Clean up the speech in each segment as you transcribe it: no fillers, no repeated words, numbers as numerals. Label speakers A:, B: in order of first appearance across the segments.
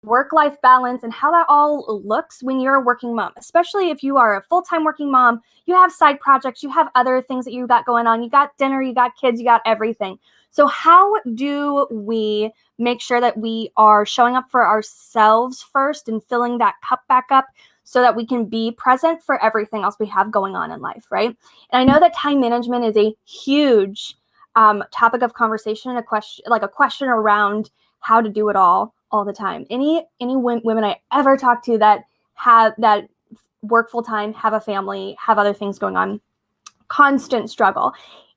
A: work-life balance and how that all looks when you're a working mom, especially if you are a full-time working mom. You have side projects, you have other things that you got going on, you got dinner, you got kids, you got everything. So how do we make sure that we are showing up for ourselves first and filling that cup back up so that we can be present for everything else we have going on in life, right? And I know that time management is a huge topic of conversation, a question around how to do it all the time. Any women I ever talk to that work full time, have a family, have other things going on, constant struggle.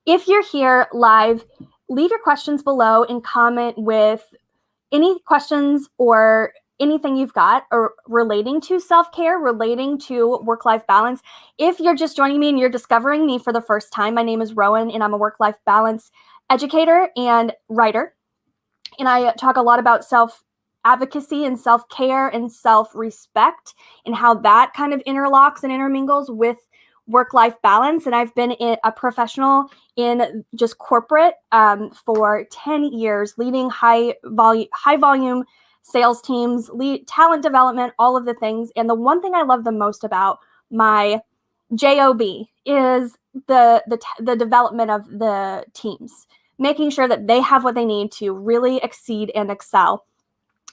A: If you're here live, leave your questions below and comment with any questions or anything you've got or relating to self-care, relating to work-life balance. If you're just joining me and you're discovering me for the first time, my name is Rowan and I'm a work-life balance educator and writer. And I talk a lot about self-advocacy and self-care and self-respect and how that kind of interlocks and intermingles with work-life balance. And I've been a professional in just corporate for 10 years, leading high volume sales teams, talent development, all of the things. And the one thing I love the most about my job is the development of the teams, making sure that they have what they need to really exceed and excel.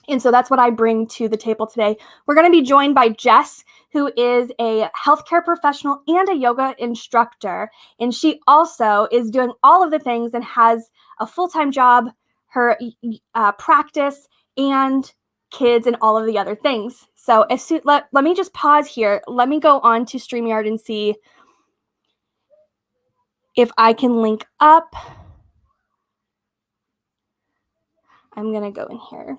A: And so that's what I bring to the table today. We're going to be joined by Jess, who is a healthcare professional and a yoga instructor. And she also is doing all of the things and has a full-time job, her practice, and kids, and all of the other things. So let me just pause here. Let me go on to StreamYard and see if I can link up. I'm going to go in here.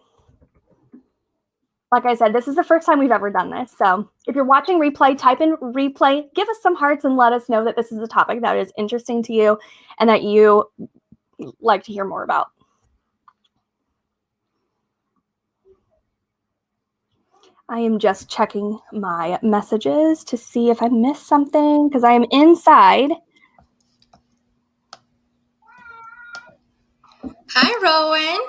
A: Like I said, this is the first time we've ever done this. So if you're watching replay, type in replay, give us some hearts and let us know that this is a topic that is interesting to you and that you like to hear more about. I am just checking my messages to see if I missed something because I am inside.
B: Hi, Rowan.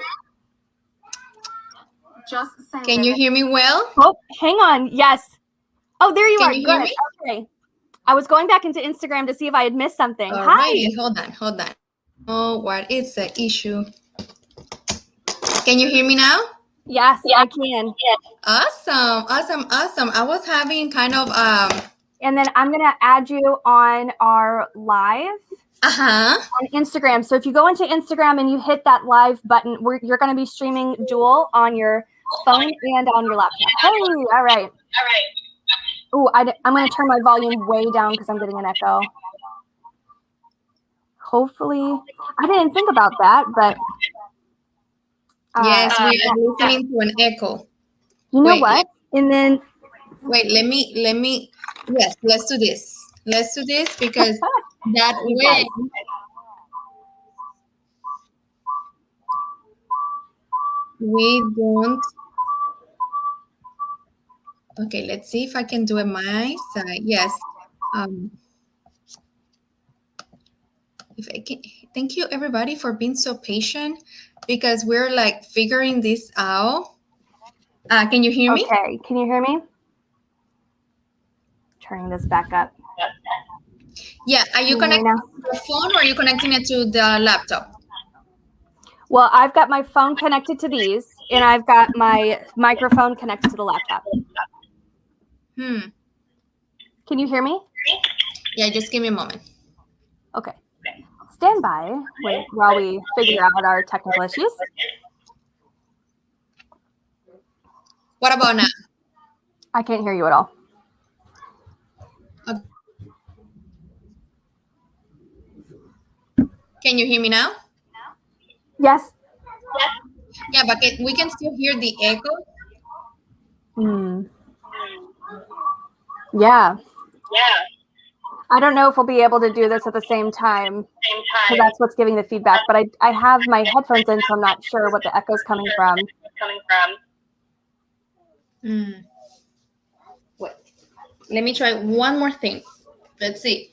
A: Just
B: Can you hear me well?
A: Oh, hang on. Yes. Oh, there you are.
B: Can you hear me?
A: Okay. I was going back into Instagram to see if I had missed something.
B: All
A: Hi.
B: right. Hold on. Oh, what is the issue? Can you hear me now?
A: Yes, I can.
B: Awesome. I was having kind of
A: And then I'm going to add you on our live. On Instagram. So if you go into Instagram and you hit that live button, you're going to be streaming dual on your phone and on your laptop. Hey, all right. Oh, I'm going to turn my volume way down because I'm getting an echo. Hopefully, I didn't think about that, but
B: yes, we are listening to an echo.
A: You know what? And then
B: wait, let me. Yes, let's do this. Let's do this because that way. We don't. Okay, let's see if I can do it my side. Yes. If I can, thank you everybody for being so patient because we're like figuring this out. Can you hear me?
A: Okay, can you hear me? Turning this back up.
B: Yeah, are you connecting to your phone or are you connecting it to the laptop?
A: Well, I've got my phone connected to these, and I've got my microphone connected to the laptop. Can you hear me?
B: Yeah, just give me a moment.
A: Okay. Stand by while we figure out our technical issues.
B: What about now?
A: I can't hear you at all.
B: Can you hear me now?
A: Yes.
B: Yeah, but we can still hear the echo.
A: Yeah. I don't know if we'll be able to do this at the same time, because that's what's giving the feedback. But I have my headphones in, so I'm not sure what the echo's coming from.
B: Wait, let me try one more thing. Let's see.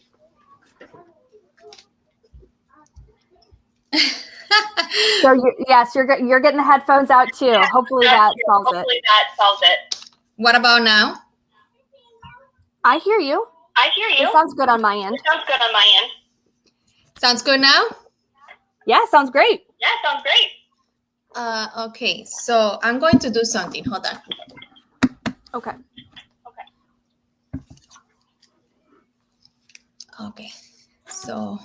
A: So you're getting the headphones out too. Hopefully that solves it.
B: What about now?
A: I hear you. It sounds good on my end.
B: Sounds good now?
A: Yeah, sounds great.
B: Okay, so I'm going to do something. Hold on.
A: Okay.
B: Okay, so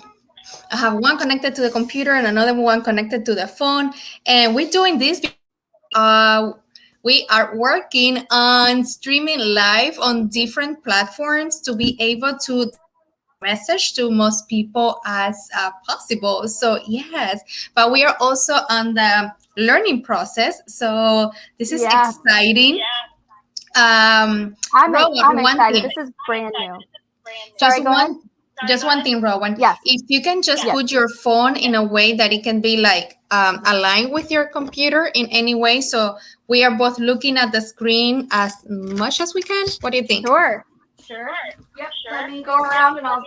B: I have one connected to the computer and another one connected to the phone. And we're doing this because we are working on streaming live on different platforms to be able to message to most people as possible. So yes, but we are also on the learning process. So this is exciting.
A: I'm excited. This is brand new. Sorry, go ahead.
B: Just one thing, Rowan.
A: Yes.
B: If you can just put your phone in a way that it can be like aligned with your computer in any way. So we are both looking at the screen as much as we can. What do you think?
A: Sure. Yep. Let me go around and I'll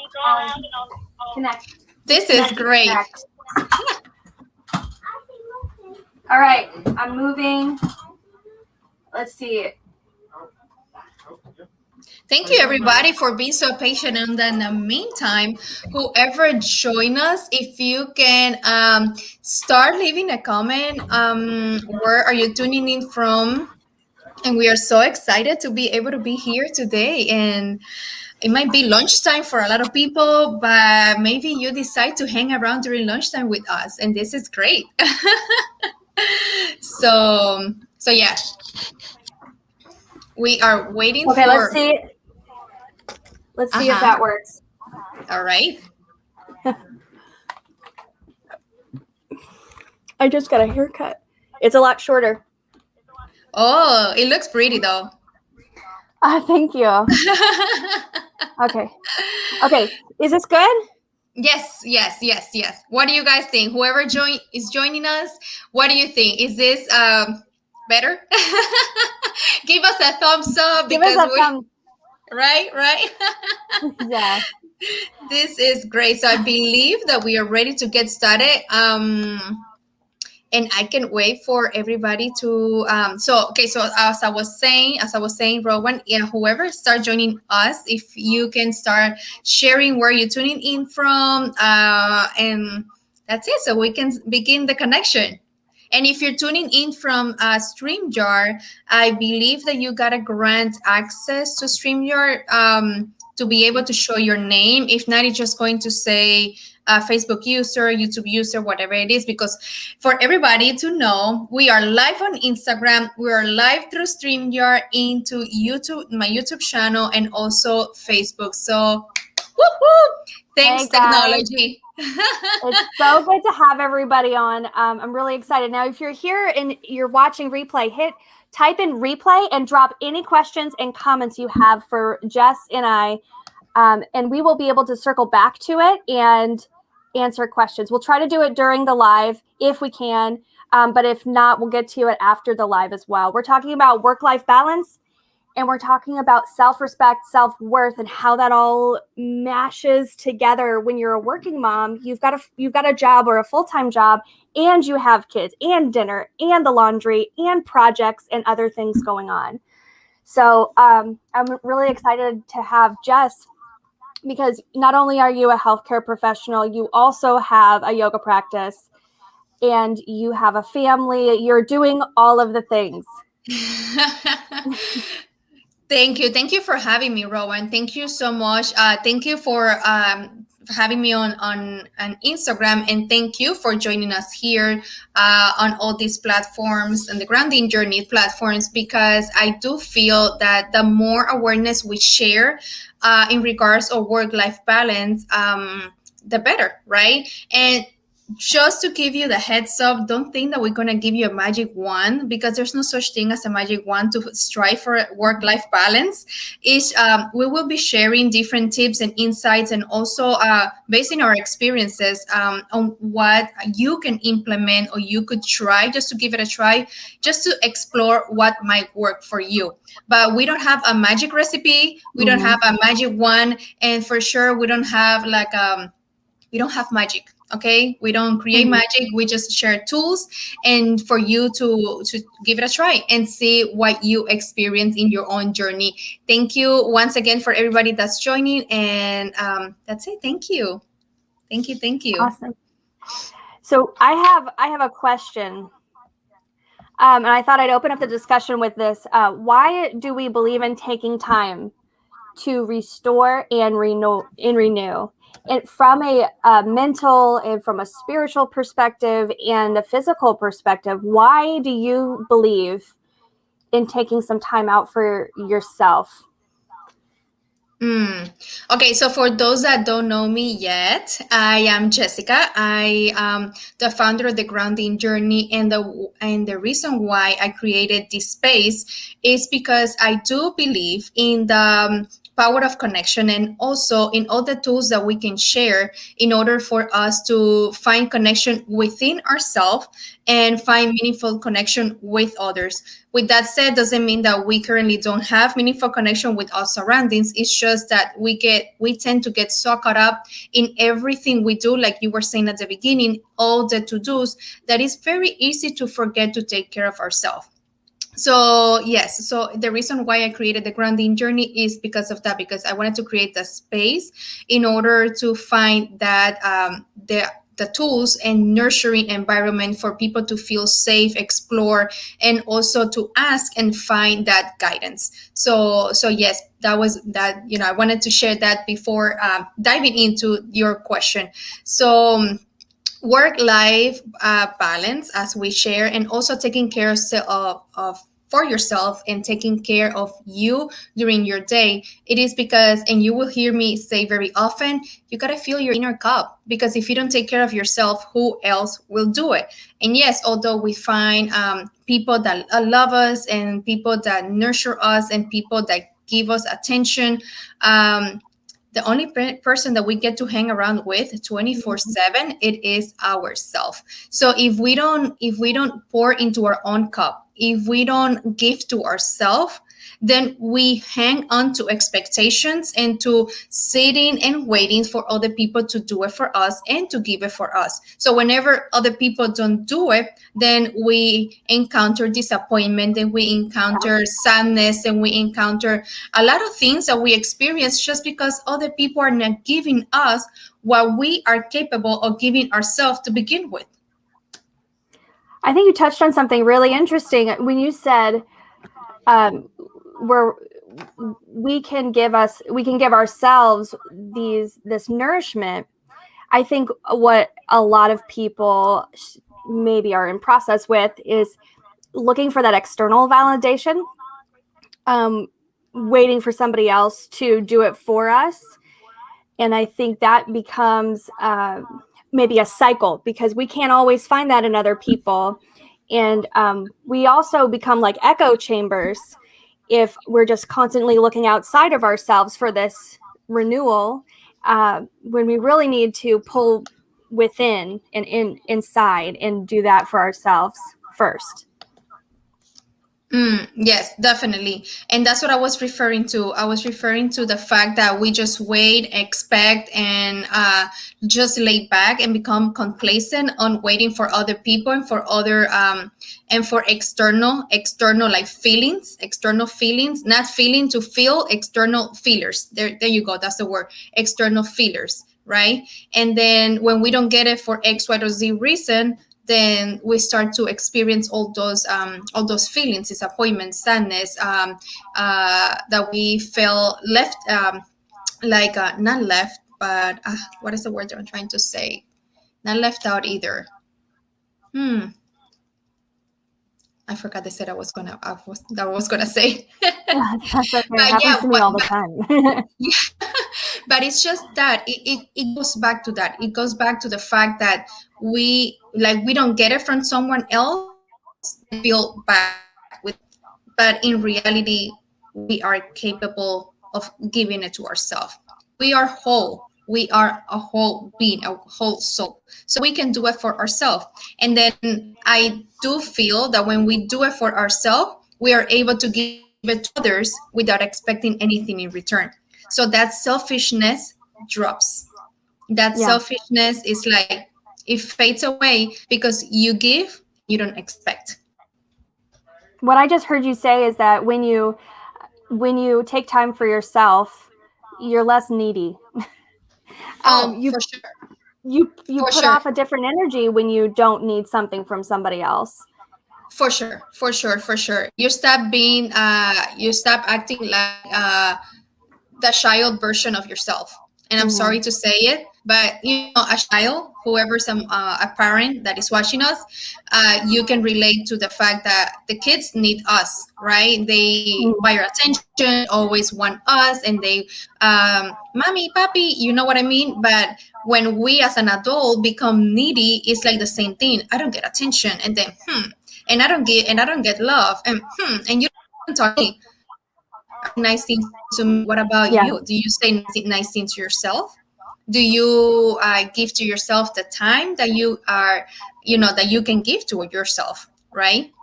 A: connect.
B: This is great.
A: All right. I'm moving. Let's see.
B: Thank you, everybody, for being so patient. And then in the meantime, whoever join us, if you can start leaving a comment, where are you tuning in from? And we are so excited to be able to be here today. And it might be lunchtime for a lot of people, but maybe you decide to hang around during lunchtime with us. And this is great. So yeah. We are waiting
A: for... let's see. Let's see if that works.
B: All right.
A: I just got a haircut. It's a lot shorter.
B: Oh, it looks pretty though.
A: Thank you. Okay. Is this good?
B: Yes. What do you guys think? Whoever is joining us, what do you think? Is this better? Give us a thumbs up.
A: Give us a thumbs.
B: Right.
A: Yeah.
B: This is great. So I believe that we are ready to get started. And I can wait for everybody to so as I was saying, Rowan, whoever start joining us, if you can start sharing where you're tuning in from, and that's it, so we can begin the connection. And if you're tuning in from StreamYard, I believe that you gotta grant access to StreamYard to be able to show your name. If not, it's just going to say Facebook user, YouTube user, whatever it is. Because for everybody to know, we are live on Instagram. We are live through StreamYard into YouTube, my YouTube channel, and also Facebook. So, woohoo! Thanks, technology.
A: It's so good to have everybody on. I'm really excited. Now, if you're here and you're watching replay, type in replay and drop any questions and comments you have for Jess and I, and we will be able to circle back to it and answer questions. We'll try to do it during the live if we can, but if not, we'll get to it after the live as well. We're talking about work-life balance, and we're talking about self-respect, self-worth, and how that all mashes together when you're a working mom. You've got a job or a full-time job, and you have kids and dinner and the laundry and projects and other things going on. So I'm really excited to have Jess, because not only are you a healthcare professional, you also have a yoga practice and you have a family. You're doing all of the things.
B: Thank you for having me, Rowan. Thank you so much. Thank you for having me on Instagram, and thank you for joining us here on all these platforms and the Grounding Journey platforms, because I do feel that the more awareness we share in regards of work-life balance, the better, right? And just to give you the heads up, don't think that we're going to give you a magic wand, because there's no such thing as a magic wand to strive for work-life balance. We will be sharing different tips and insights, and also based on our experiences on what you can implement or you could try, just to give it a try, just to explore what might work for you. But we don't have a magic recipe. We don't have a magic wand. And for sure, we don't have we don't have magic. Okay, we don't create magic, we just share tools, and for you to give it a try and see what you experience in your own journey. Thank you once again for everybody that's joining, and that's it. Thank you, thank you.
A: Awesome. So I have a question. And I thought I'd open up the discussion with this. Why do we believe in taking time to restore and renew? And from a mental and from a spiritual perspective and a physical perspective, why do you believe in taking some time out for yourself?
B: Okay, so for those that don't know me yet, I am Jessica. I am the founder of the Grounding Journey, and the reason why I created this space is because I do believe in the power of connection, and also in all the tools that we can share in order for us to find connection within ourselves and find meaningful connection with others. With that said, doesn't mean that we currently don't have meaningful connection with our surroundings. It's just that we tend to get so caught up in everything we do, like you were saying at the beginning, all the to-dos, that it's very easy to forget to take care of ourselves. So yes, so the reason why I created the Grounding Journey is because of that, because I wanted to create the space in order to find that the tools and nurturing environment for people to feel safe, explore, and also to ask and find that guidance. So yes, that was that. I wanted to share that before diving into your question. So work-life balance, as we share, and also taking care of for yourself and taking care of you during your day. It is because, and you will hear me say very often, you got to fill your inner cup, because if you don't take care of yourself, who else will do it? And yes, although we find people that love us and people that nurture us and people that give us attention, the only person that we get to hang around with 24/7, it is ourselves. So if we don't pour into our own cup, if we don't give to ourselves, then we hang on to expectations and to sitting and waiting for other people to do it for us and to give it for us. So whenever other people don't do it, then we encounter disappointment, and we encounter sadness, and we encounter a lot of things that we experience just because other people are not giving us what we are capable of giving ourselves to begin with.
A: I think you touched on something really interesting when you said where we can give ourselves this nourishment. I think what a lot of people maybe are in process with is looking for that external validation, waiting for somebody else to do it for us. And I think that becomes maybe a cycle, because we can't always find that in other people. And we also become like echo chambers if we're just constantly looking outside of ourselves for this renewal, when we really need to pull within and inside and do that for ourselves first.
B: Yes, definitely. And that's what I was referring to. I was referring to the fact that we just wait, expect, and just lay back and become complacent on waiting for other people and for other and for external like feelings, external feelings, not feeling to feel, external feelers. There you go. That's the word, external feelers, right? And then when we don't get it for X, Y, or Z reason, then we start to experience all those feelings, disappointment, sadness, that we feel left, not left, but what is the word that I'm trying to say? Not left out either. I forgot the said I was gonna say.
A: That's okay.
B: But
A: It happens
B: yeah,
A: to me all the time.
B: yeah, but it's just that it goes back to that. It goes back to the fact that we don't get it from someone else, then we feel bad with it. But in reality, we are capable of giving it to ourselves. We are whole. We are a whole being, a whole soul. So we can do it for ourselves. And then I do feel that when we do it for ourselves, we are able to give it to others without expecting anything in return. So that selfishness drops. That
A: Yeah.
B: selfishness is like It fades away because you give, you don't expect.
A: What I just heard you say is that when you take time for yourself, you're less needy.
B: Oh,
A: You
B: for sure.
A: you
B: For
A: put
B: sure.
A: off a different energy when you don't need something from somebody else.
B: For sure. For sure. For sure. You stop acting like the child version of yourself. And I'm
A: Mm-hmm.
B: sorry to say it, but a child, whoever's a parent that is watching us, you can relate to the fact that the kids need us, right? They require attention, always want us, and they, mommy, papi, you know what I mean? But when we as an adult become needy, it's like the same thing. I don't get attention, and then and I don't get love, and you don't talk to me or say nice things to me. What about
A: Yeah.
B: you? Do you say nice things to yourself? Do you give to yourself the time that that you can give to yourself, right?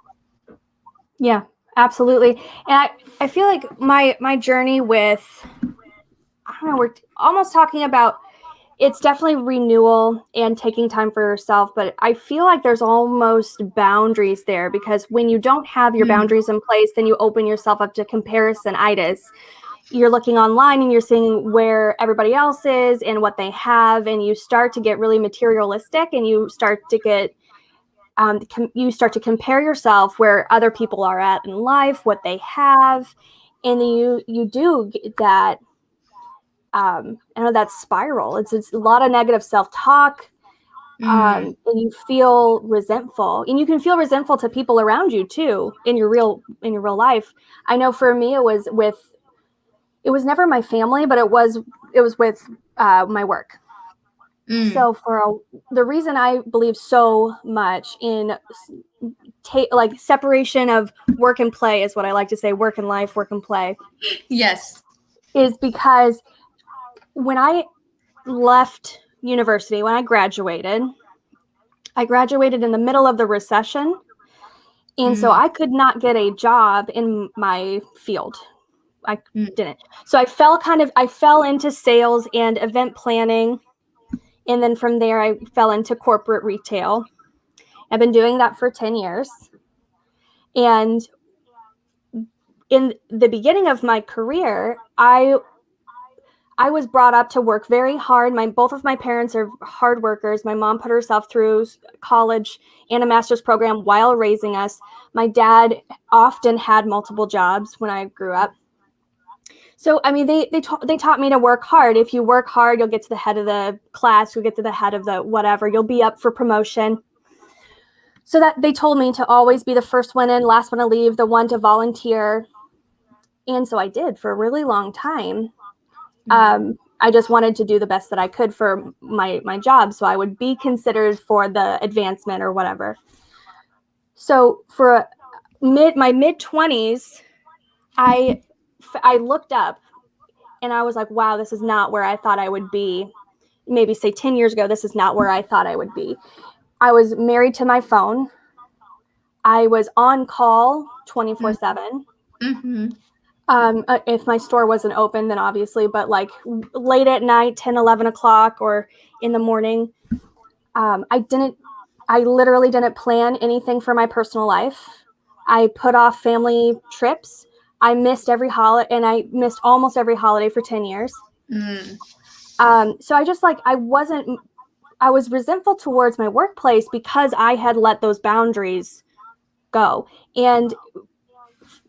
A: Yeah, absolutely. And I feel like my journey with, I don't know, we're almost talking about, it's definitely renewal and taking time for yourself, but I feel like there's almost boundaries there, because when you don't have your
B: Mm,
A: boundaries in place, then you open yourself up to comparison-itis. You're looking online and you're seeing where everybody else is and what they have, and you start to get really materialistic, and you start to get you start to compare yourself where other people are at in life, what they have, and then you do get that I know that spiral. It's a lot of negative self-talk,
B: mm,
A: and you feel resentful, and you can feel resentful to people around you too in your real life. I know for me it was never my family, but it was with my work.
B: mm.
A: So the reason I believe so much in like separation of work and play, is what I like to say, work and life, work and play,
B: Yes.
A: is because when I left university, when I graduated in the middle of the recession. And so
B: Mm,
A: I could not get a job in my field. I
B: mm,
A: didn't. So I fell into sales and event planning. And then from there, I fell into corporate retail. I've been doing that for 10 years. And in the beginning of my career, I was brought up to work very hard. Both of my parents are hard workers. My mom put herself through college and a master's program while raising us. My dad often had multiple jobs when I grew up. So, I mean, they taught me to work hard. If you work hard, you'll get to the head of the class, you'll get to the head of the whatever, you'll be up for promotion. So that they told me to always be the first one in, last one to leave, the one to volunteer. And so I did for a really long time. I just wanted to do the best that I could for my job, so I would be considered for the advancement or whatever. So for my mid-20s, I looked up and I was like, wow, this is not where I thought I would be. Maybe say 10 years ago, this is not where I thought I would be. I was married to my phone. I was on call 24/7.
B: mm-hmm.
A: If my store wasn't open, then obviously, but like late at night, 10, 11 o'clock or in the morning, I literally didn't plan anything for my personal life. I put off family trips. I missed every holiday, and I missed almost every holiday for 10 years.
B: Mm,
A: So I was resentful towards my workplace because I had let those boundaries go. And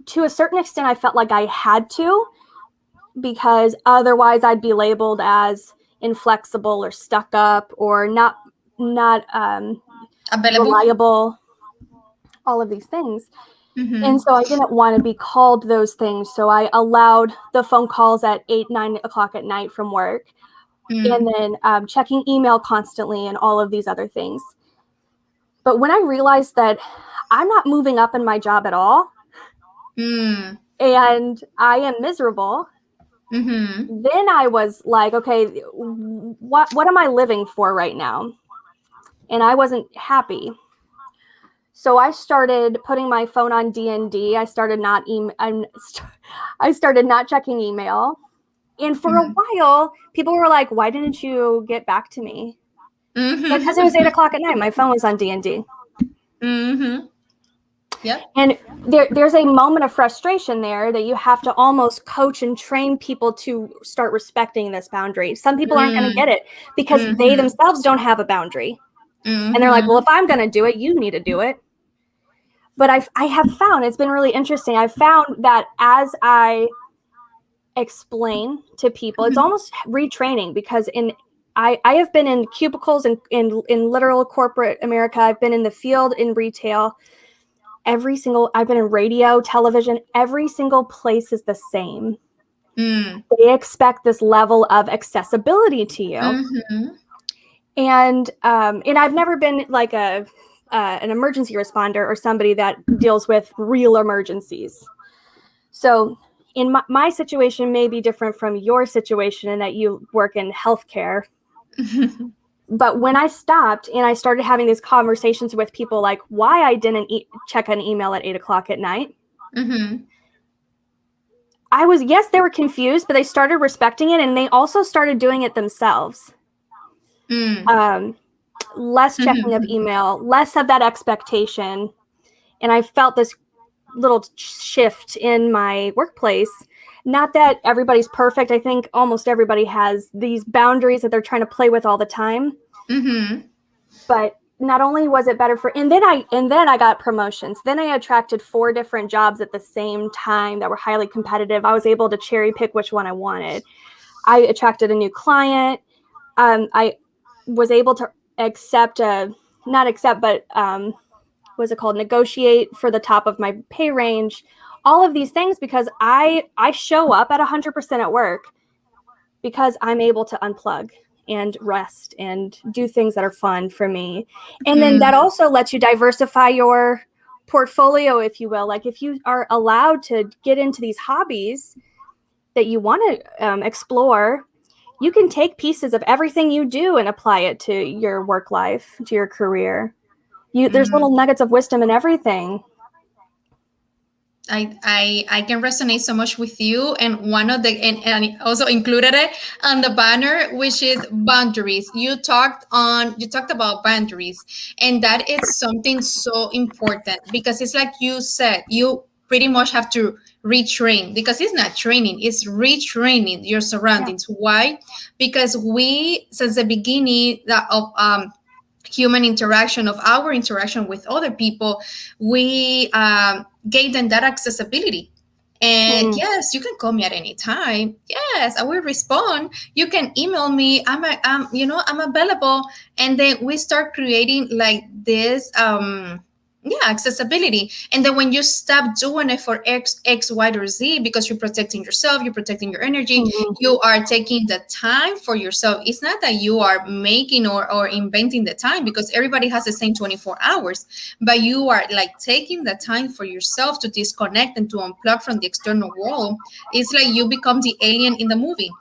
A: to a certain extent, I felt like I had to, because otherwise I'd be labeled as inflexible or stuck up or not
B: available.
A: reliable, all of these things. And
B: Mm-hmm.
A: so I didn't want to be called those things. So I allowed the phone calls at 8, 9 o'clock at night from work, and
B: Mm,
A: then checking email constantly and all of these other things. But when I realized that I'm not moving up in my job at all,
B: mm,
A: and I am miserable,
B: mm-hmm.
A: then I was like, okay, what am I living for right now? And I wasn't happy. So I started putting my phone on DND. I started not checking email. And for a
B: Mm,
A: while, people were like, why didn't you get back to me? Because it was 8 o'clock at night. My phone was on D&D.
B: Yep.
A: And there's a moment of frustration there that you have to almost coach and train people to start respecting this boundary. Some people aren't going to get it because they themselves don't have a boundary. And they're like, well, if I'm going to do it, you need to do it. But I have found, it's been really interesting. I've found that as I explain to people, it's almost retraining, because I have been in cubicles in literal corporate America. I've been in the field in retail. I've been in radio, television, every single place is the same. They expect this level of accessibility to you. And I've never been like an emergency responder or somebody that deals with real emergencies. So in my situation may be different from your situation in that you work in healthcare. But when I stopped and I started having these conversations with people, like why I didn't check an email at 8 o'clock at night, yes, they were confused, but they started respecting it, and they also started doing it themselves. Less checking of email, less of that expectation. And I felt this little shift in my workplace. Not that everybody's perfect. I think almost everybody has these boundaries that they're trying to play with all the time. But not only was it better and then I got promotions. Then I attracted 4 different jobs at the same time that were highly competitive. I was able to cherry pick which one I wanted. I attracted a new client. I was able to negotiate for the top of my pay range, all of these things, because I show up at 100% at work because I'm able to unplug and rest and do things that are fun for me. And then that also lets you diversify your portfolio, if you will. Like if you are allowed to get into these hobbies that you want to explore, you can take pieces of everything you do and apply it to your work life, to your career. There's little nuggets of wisdom in everything.
B: I can resonate so much with you, and one of the and also included it on the banner, which is boundaries. You talked about boundaries, and that is something so important, because it's like you said, you pretty much have to retrain, because it's not training, it's retraining your surroundings. Yeah. Why? Because we, since the beginning of human interaction, of our interaction with other people, we gave them that accessibility. And yes, you can call me at any time. Yes, I will respond. You can email me. I'm available. And then we start creating like this accessibility. And then when you stop doing it for X, Y, or Z, because you're protecting yourself, you're protecting your energy, you are taking the time for yourself. It's not that you are making or inventing the time, because everybody has the same 24 hours, but you are like taking the time for yourself to disconnect and to unplug from the external world. It's like you become the alien in the movie.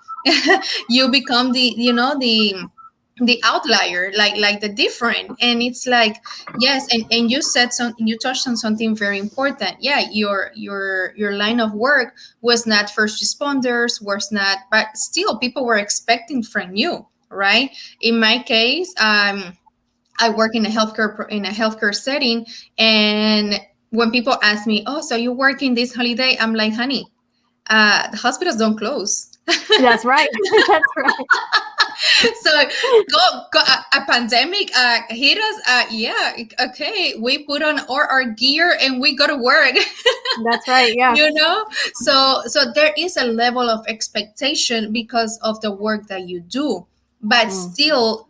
B: You become the outlier, like the different. And it's like, yes, and you touched on something very important. Yeah, your line of work was not first responders, was not, but still people were expecting from you, right? In my case, I work in a healthcare setting, and when people ask me, oh, so you're working this holiday, I'm like, honey, the hospitals don't close.
A: That's right. That's right.
B: So a pandemic hit us. Yeah, okay, we put on our gear and we go to work.
A: That's right. Yeah.
B: So there is a level of expectation because of the work that you do, but still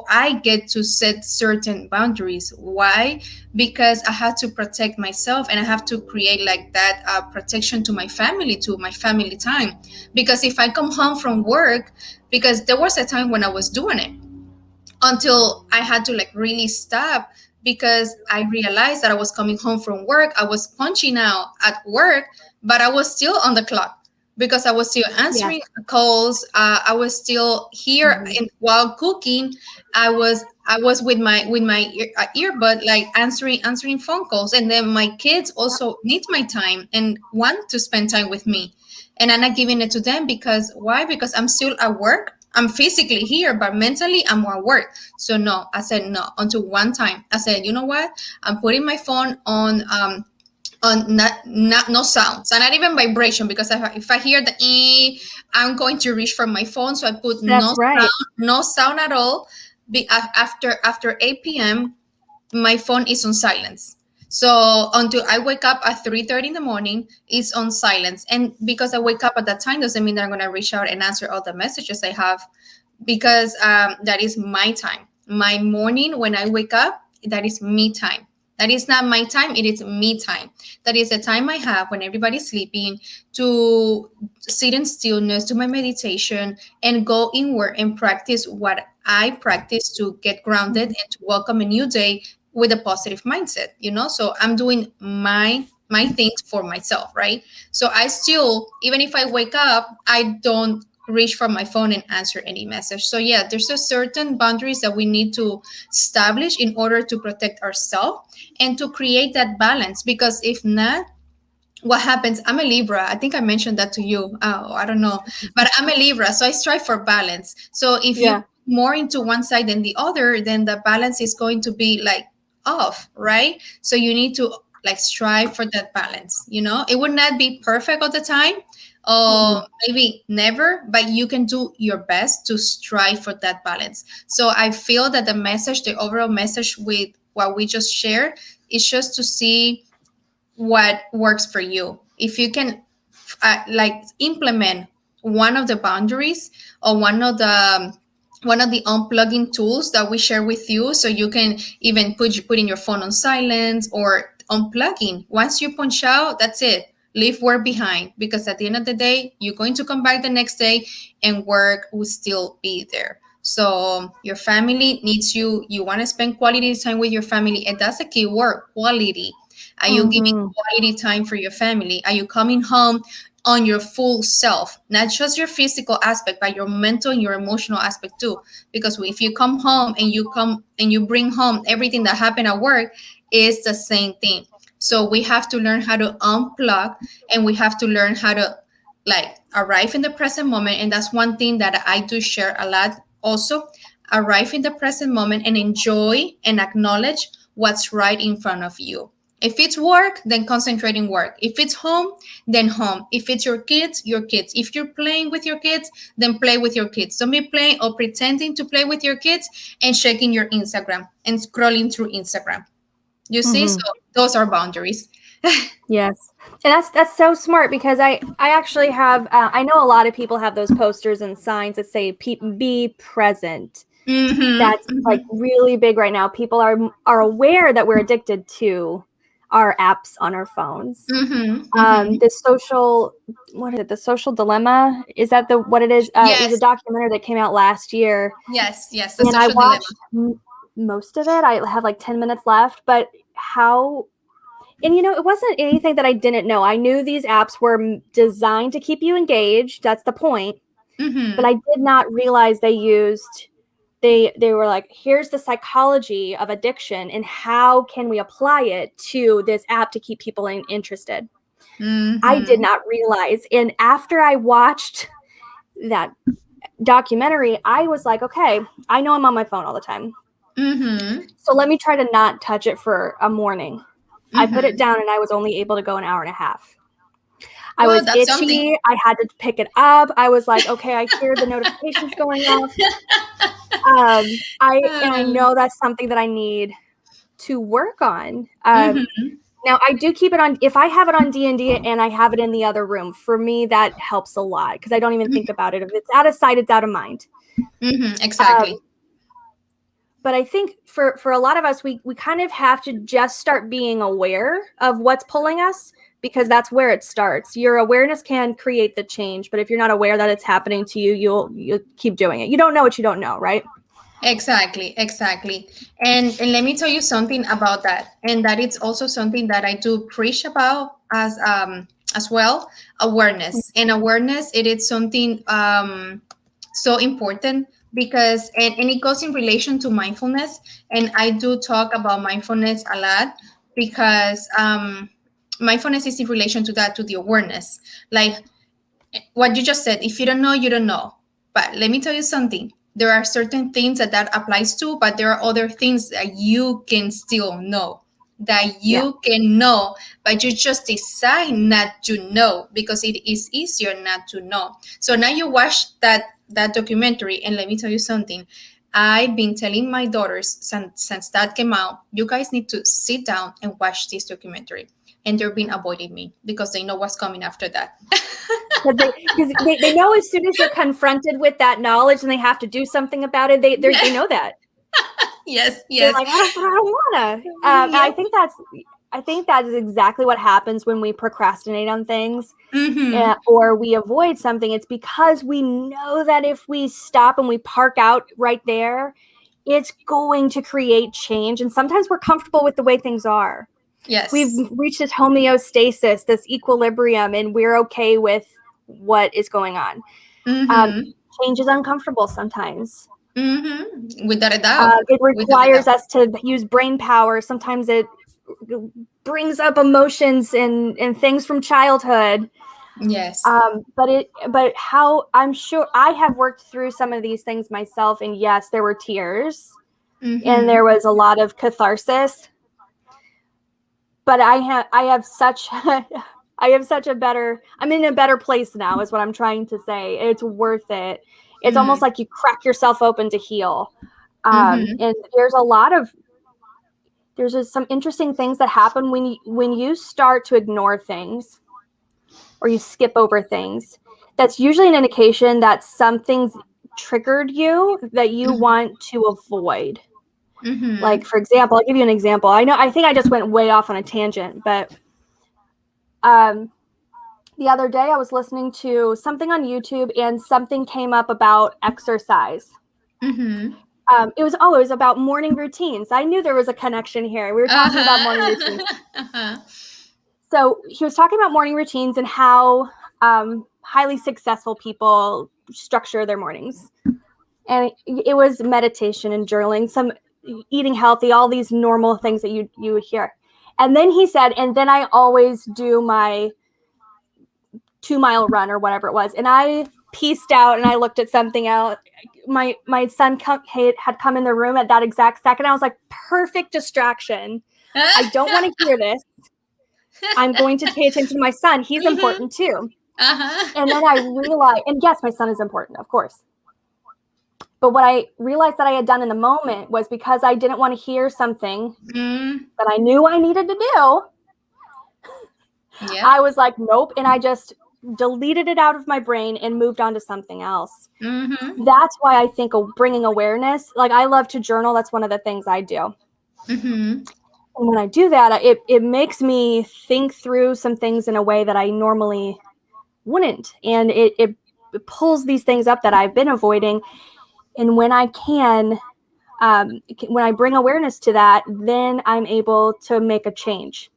B: I get to set certain boundaries. Why? Because I have to protect myself, and I have to create like that protection to my family time. Because if I come home from work, because there was a time when I was doing it until I had to like really stop, because I realized that I was coming home from work, I was punching out at work, but I was still on the clock, because I was still answering calls. I was still here, and while cooking, I was with my earbud, like answering phone calls. And then my kids also need my time and want to spend time with me, and I'm not giving it to them. Because why? Because I'm still at work. I'm physically here, but mentally I'm at work. So no, I said no. Until one time, I said, you know what? I'm putting my phone on not no sound, so not even vibration, because if I hear the I'm going to reach for my phone. So I put
A: That's right.
B: no sound at all. After 8 p.m. my phone is on silence. So until I wake up at 3:30 in the morning, it's on silence. And because I wake up at that time doesn't mean that I'm gonna reach out and answer all the messages I have, because that is my time. My morning when I wake up, that is me time. That is not my time, it is me time. That is the time I have when everybody's sleeping to sit in stillness, do my meditation, and go inward and practice what I practice to get grounded and to welcome a new day with a positive mindset, So I'm doing my things for myself, right? So I still, even if I wake up, I don't reach for my phone and answer any message. So yeah, there's a certain boundaries that we need to establish in order to protect ourselves and to create that balance, because if not, what happens, I'm a Libra, I think I mentioned that to you, I don't know, but I'm a Libra, so I strive for balance. So if you
A: Yeah.
B: more into one side than the other, then the balance is going to be like off, right? So you need to like strive for that balance. It would not be perfect all the time, or maybe never, but you can do your best to strive for that balance. So I feel that the overall message with what we just shared, is just to see what works for you. If you can like implement one of the boundaries, or one of the unplugging tools that we share with you, so you can even putting your phone on silence or unplugging. Once you punch out, that's it. Leave work behind, because at the end of the day, you're going to come back the next day and work will still be there. So your family needs you. You want to spend quality time with your family, and that's a key word: quality. Are you giving
A: Mm-hmm.
B: quality time for your family? Are you coming home on your full self, not just your physical aspect, but your mental and your emotional aspect too? Because if you come home and you bring home everything that happened at work, it's the same thing. So we have to learn how to unplug, and we have to learn how to like arrive in the present moment. And that's one thing that I do share a lot also: arrive in the present moment and enjoy and acknowledge what's right in front of you. If it's work, then concentrate in work. If it's home, then home. If it's your kids, your kids. If you're playing with your kids, then play with your kids. Don't be playing or pretending to play with your kids and checking your Instagram and scrolling through Instagram. You see? So
A: Mm-hmm.
B: those are boundaries.
A: Yes. And that's so smart, because I actually have I know a lot of people have those posters and signs that say be present.
B: Mm-hmm.
A: That's like
B: Mm-hmm.
A: really big right now. People are aware that we're addicted to our apps on our phones.
B: Mm-hmm. Mm-hmm.
A: The social, what is it? The Social Dilemma, is that what it is? It was a
B: Yes.
A: documentary that came out last year,
B: Yes. Yes. The
A: and I
B: social dilemma.
A: watched most of it. I have like 10 minutes left, but and it wasn't anything that I didn't know. I knew these apps were designed to keep you engaged. That's the point. But
B: Mm-hmm.
A: I did not realize they were like, here's the psychology of addiction and how can we apply it to this app to keep people interested. I did
B: Mm-hmm.
A: not realize. And after I watched that documentary, I was like, okay, I know I'm on my phone all the time.
B: Mm-hmm.
A: So let me try to not touch it for a morning. I put it
B: Mm-hmm.
A: down and I was only able to go an hour and a half. I
B: Well,
A: was
B: that's something.
A: itchy. I had to pick it up. I was like, okay, I hear the notifications going off. I know that's something that I need to work on.
B: Mm-hmm.
A: Now I do keep it on. If I have it on D&D and I have it in the other room, for me that helps a lot, because I don't even think about it. If it's out of sight, it's out of mind.
B: Mm-hmm.
A: Um,
B: Exactly.
A: but I think for a lot of us, we kind of have to just start being aware of what's pulling us, because that's where it starts. Your awareness can create the change, but if you're not aware that it's happening to you, you'll keep doing it. You don't know what you don't know, right?
B: Exactly, exactly. And let me tell you something about that. And that it's also something that I do preach about as well, awareness. And awareness, it is something so important, because and it goes in relation to mindfulness. And I do talk about mindfulness a lot, because mindfulness is in relation to that, to the awareness. Like what you just said, if you don't know, you don't know. But let me tell you something. There are certain things that applies to, but there are other things that you can still know, that
A: Yeah.
B: you can know, but you just decide not to know because it is easier not to know. So now you watch that documentary, and let me tell you something. I've been telling my daughters since that came out, you guys need to sit down and watch this documentary. And they've been avoiding me because they know what's coming after that.
A: Because they know as soon as they're confronted with that knowledge and they have to do something about it, they know that.
B: Yes,
A: They're
B: yes.
A: like, I don't wanna.
B: Yep.
A: I think that is exactly what happens when we procrastinate on things,
B: Mm-hmm.
A: or we avoid something. It's because we know that if we stop and we park out right there, it's going to create change. And sometimes we're comfortable with the way things are. We've
B: Yes.
A: reached this homeostasis, this equilibrium, and we're okay with what is going on.
B: Mm-hmm.
A: Change is uncomfortable sometimes.
B: Mm-hmm. Without a doubt.
A: It
B: Without a
A: requires
B: doubt.
A: us to use brain power. Sometimes it brings up emotions and things from childhood.
B: Yes.
A: But how I'm sure I have worked through some of these things myself, and yes, there were tears and
B: Mm-hmm.
A: there was a lot of catharsis. But I have such I'm in a better place now, is what I'm trying to say. It's worth it. It's
B: Mm-hmm.
A: almost like you crack yourself open to heal.
B: Mm-hmm.
A: And there's just some interesting things that happen when you start to ignore things or you skip over things. That's usually an indication that something's triggered you that you want to avoid.
B: Mm-hmm.
A: Like, for example, I'll give you an example. I think I just went way off on a tangent, but the other day I was listening to something on YouTube and something came up about exercise.
B: Mm-hmm.
A: It was about morning routines. I knew there was a connection here. We were talking about morning routines.
B: Uh-huh. Uh-huh.
A: So he was talking about morning routines and how highly successful people structure their mornings. And it was meditation and journaling, some eating healthy, all these normal things that you would hear. And then he said, and then I always do my 2-mile run or whatever it was. And I pieced out and I looked at something else. My son had come in the room at that exact second. I was like, perfect distraction. I don't want to hear this. I'm going to pay attention to my son. He's
B: Mm-hmm.
A: important too. And then
B: Uh-huh.
A: I realized, and yes, my son is important, of course. But what I realized that I had done in the moment was, because I didn't want to hear something
B: Mm.
A: that I knew I needed to do,
B: Yep.
A: I was like, nope. And I just deleted it out of my brain and moved on to something else.
B: Mm-hmm.
A: That's why I think bringing awareness, like I love to journal. That's one of the things I do.
B: Mm-hmm.
A: And when I do that, it makes me think through some things in a way that I normally wouldn't. And it pulls these things up that I've been avoiding. And when I when I bring awareness to that, then I'm able to make a change,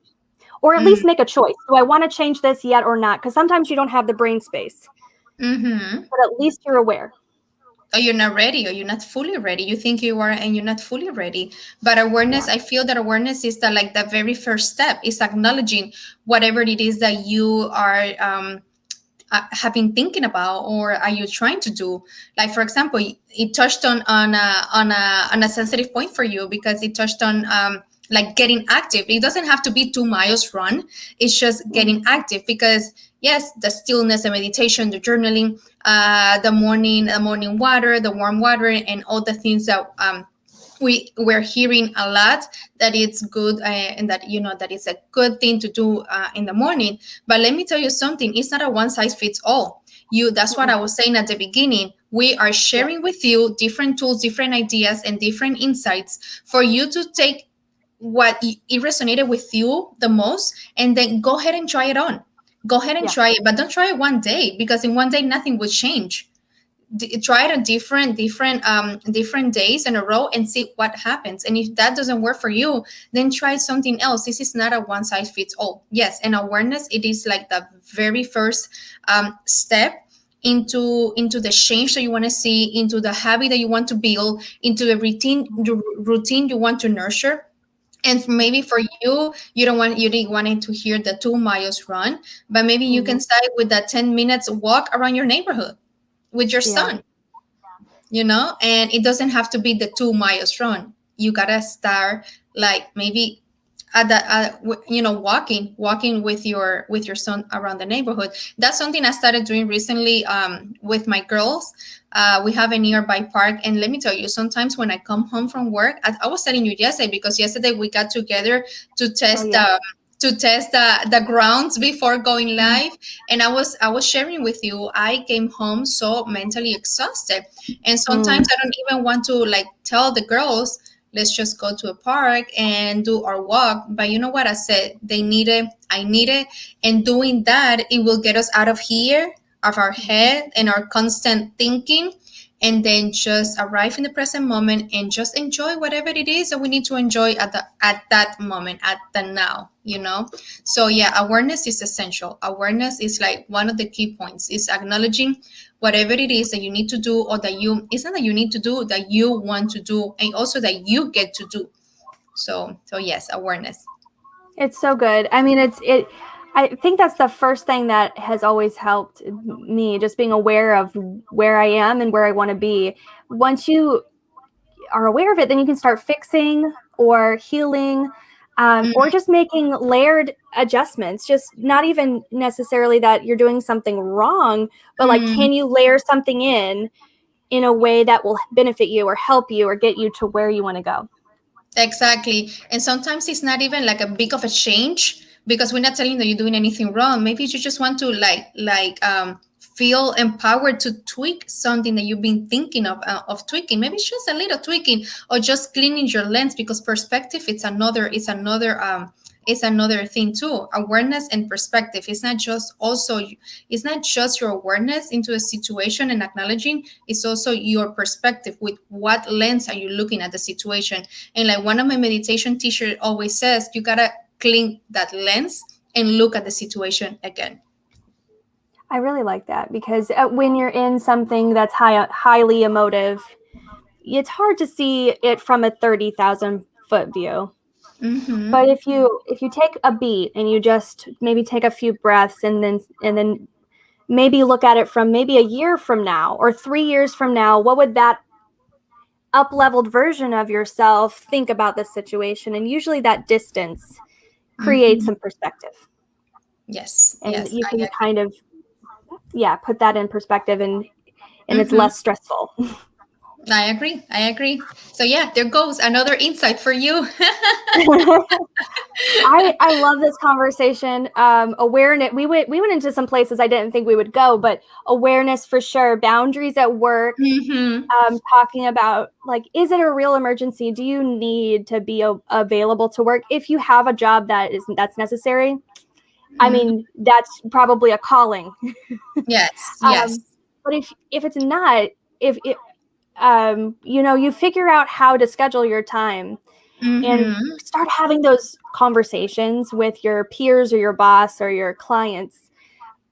A: or at least make a choice. Do I want to change this yet or not? Because sometimes you don't have the brain space,
B: Mm-hmm.
A: but at least you're aware.
B: Or you're not ready, or you're not fully ready. You think you are and you're not fully ready. But awareness,
A: Yeah.
B: I feel that awareness is the very first step, is acknowledging whatever it is that you are have been thinking about, or are you trying to do. Like, for example, it touched on a sensitive point for you, because it touched on like getting active. It doesn't have to be 2 miles run. It's just getting active, because yes, the stillness, the meditation, the journaling, the morning water, the warm water, and all the things that we're hearing a lot, that it's good, and that that it's a good thing to do in the morning. But let me tell you something, it's not a one size fits all. That's what I was saying at the beginning. We are
A: Yeah.
B: sharing with you different tools, different ideas, and different insights for you to take what it resonated with you the most, and then go ahead and try it on. Go ahead and
A: Yeah.
B: try it, but don't try it one day, because in one day nothing will change. Try it on different days in a row and see what happens. And if that doesn't work for you, then try something else. This is not a one size fits all. Yes, and awareness, it is like the very first step into the change that you want to see, into the habit that you want to build, into the routine you want to nurture. And maybe for you, you didn't want it to hear the 2 miles run, but maybe you
A: Mm-hmm.
B: can start with that 10 minutes walk around your neighborhood with your
A: Yeah.
B: son. and it doesn't have to be the 2 miles run. You gotta start like maybe at the walking with your son around the neighborhood. That's something I started doing recently with my girls. We have a nearby park, and let me tell you, sometimes when I come home from work, I was telling you yesterday, because yesterday we got together to
A: Oh
B: test
A: yeah.
B: the grounds before going live, and I was sharing with you, I came home so mentally exhausted, and sometimes
A: Mm.
B: I don't even want to like tell the girls, let's just go to a park and do our walk. But you know what? I said, they need it, I need it, and doing that, it will get us out of here, of our head and our constant thinking, and then just arrive in the present moment and just enjoy whatever it is that we need to enjoy at that moment, at the now. So yeah, awareness is essential. Awareness is like one of the key points, is acknowledging whatever it is that you need to do, or that you, it's not that you need to do, that you want to do, and also that you get to do. So yes, awareness.
A: It's so good. I mean, I think that's the first thing that has always helped me, just being aware of where I am and where I want to be. Once you are aware of it, then you can start fixing or healing, or
B: Mm,
A: just making layered adjustments. Just not even necessarily that you're doing something wrong, but like,
B: mm.
A: can you layer something in a way that will benefit you or help you or get you to where you want to go?
B: Exactly. And sometimes it's not even like a big of a change, because we're not telling you that you're doing anything wrong. Maybe you just want to feel empowered to tweak something that you've been thinking of tweaking. Maybe it's just a little tweaking, or just cleaning your lens, because perspective, it's another thing too. Awareness and perspective. It's not just your awareness into a situation and acknowledging, it's also your perspective. With what lens are you looking at the situation? And like one of my meditation teachers always says, you gotta clean that lens and look at the situation again.
A: I really like that, because when you're in something that's highly emotive, it's hard to see it from a 30,000-foot view.
B: Mm-hmm.
A: But if you take a beat and you just maybe take a few breaths, and then maybe look at it from maybe a year from now or 3 years from now, what would that up-leveled version of yourself think about this situation? And usually that distance creates
B: Mm-hmm.
A: some perspective,
B: Yes,
A: and
B: yes,
A: you
B: I
A: can
B: agree.
A: kind of, yeah, put that in perspective, and it's
B: Mm-hmm.
A: less stressful.
B: I agree. I agree. So yeah, there goes another insight for you.
A: I love this conversation. Awareness. We went into some places I didn't think we would go, but awareness for sure. Boundaries at work.
B: Mm-hmm.
A: Talking about, like, is it a real emergency? Do you need to be available to work? If you have a job that's necessary, I
B: Mm-hmm.
A: mean, that's probably a calling.
B: Yes, yes.
A: um, but if it's not, if it, you figure out how to schedule your time and
B: Mm-hmm.
A: start having those conversations with your peers or your boss or your clients.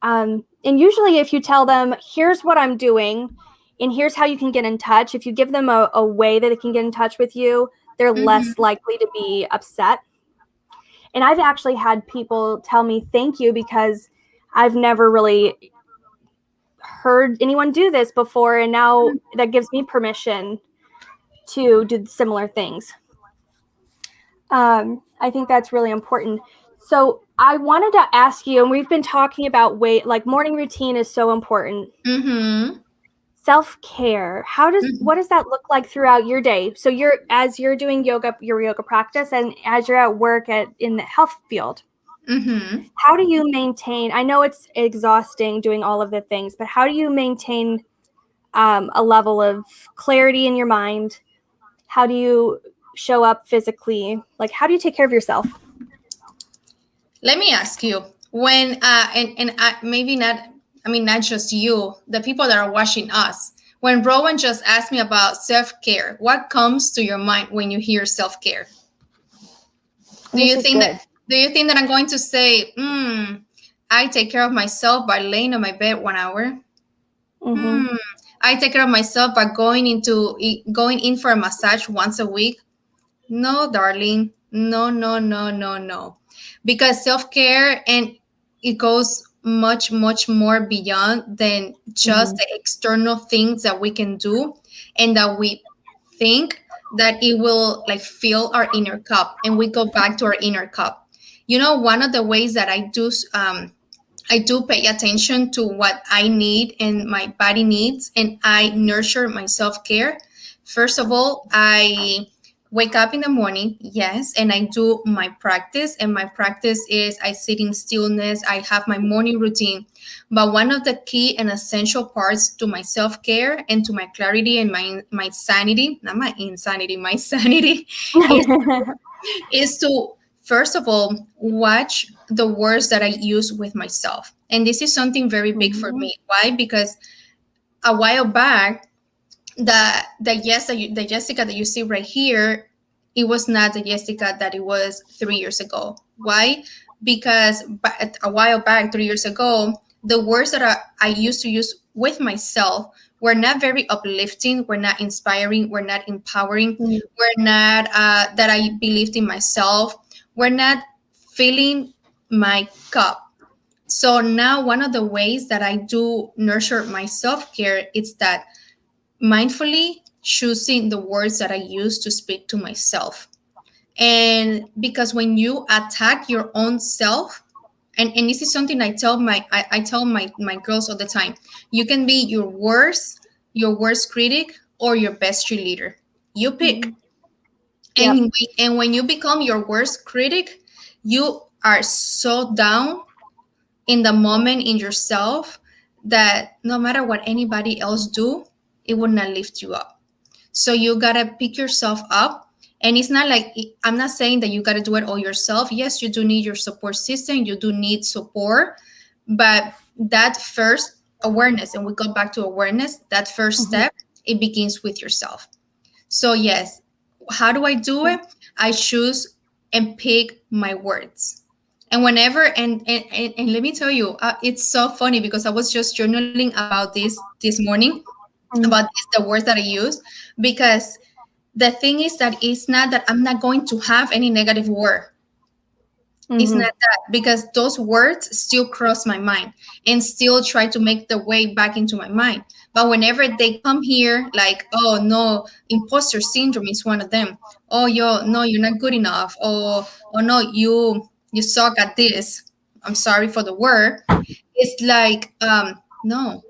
A: And usually, if you tell them, here's what I'm doing, and here's how you can get in touch, if you give them a way that they can get in touch with you, they're less
B: Mm-hmm.
A: likely to be upset. And I've actually had people tell me thank you, because I've never really heard anyone do this before. And now that gives me permission to do similar things. I think that's really important. So I wanted to ask you, and we've been talking about weight, like morning routine is so important.
B: Mm-hmm.
A: Self-care, what does that look like throughout your day? So as you're doing yoga, your yoga practice, and as you're at work in the health field,
B: Mm-hmm.
A: how do you maintain, I know it's exhausting doing all of the things, but how do you maintain a level of clarity in your mind? How do you show up physically? Like, how do you take care of yourself?
B: Let me ask you, when and maybe not, I mean, not just you, the people that are watching us. When Rowan just asked me about self-care, what comes to your mind when you hear self-care? Do
A: This
B: you
A: is
B: think that
A: good.
B: do you think that I'm going to say, I take care of myself by laying on my bed 1 hour?
A: Mm-hmm.
B: Hmm. I take care of myself by going in for a massage once a week? No, darling. No, no, no, no, no. Because self-care, and it goes much, much more beyond than just
A: Mm-hmm.
B: the external things that we can do. and that we think that it will like fill our inner cup, and we go back to our inner cup. One of the ways that I do pay attention to what I need and my body needs, and I nurture my self care. First of all, I wake up in the morning, yes, and I do my practice. And my practice is I sit in stillness, I have my morning routine. But one of the key and essential parts to my self care and to my clarity and my sanity, not my insanity, my sanity, is to first of all watch the words that I use with myself. And this is something very big for
A: Mhm.
B: me. Why? Because a while back, the Jessica that you see right here, it was not the Jessica that it was 3 years ago. Why? Because a while back, 3 years ago, the words that I used to use with myself were not very uplifting, were not inspiring, were not empowering,
A: Mhm.
B: were not that I believed in myself, were not filling my cup. So now one of the ways that I do nurture my self-care is that mindfully choosing the words that I use to speak to myself. And because when you attack your own self, and this is something I tell my girls all the time, you can be your worst critic or your best cheerleader. You pick.
A: Mhm. Yep.
B: And when you become your worst critic, you are so down in the moment in yourself that no matter what anybody else do, it will not lift you up. So you gotta pick yourself up. And it's not like, I'm not saying that you gotta do it all yourself. Yes, you do need your support system, you do need support, but that first awareness, and we go back to awareness, that first
A: Mhm.
B: step, it begins with yourself. So yes, how do I do it? I choose and pick my words. And whenever and let me tell you, it's so funny because I was just journaling about this morning about
A: Mhm.
B: the words that I use, because the thing is that it's not that I'm not going to have any negative word. It's not
A: Mhm.
B: that, because those words still cross my mind and still try to make the way back into my mind. But whenever they come here, like, oh no, imposter syndrome is one of them. Oh, no, you're not good enough. Oh no, you suck at this. I'm sorry for the word. It's like, no,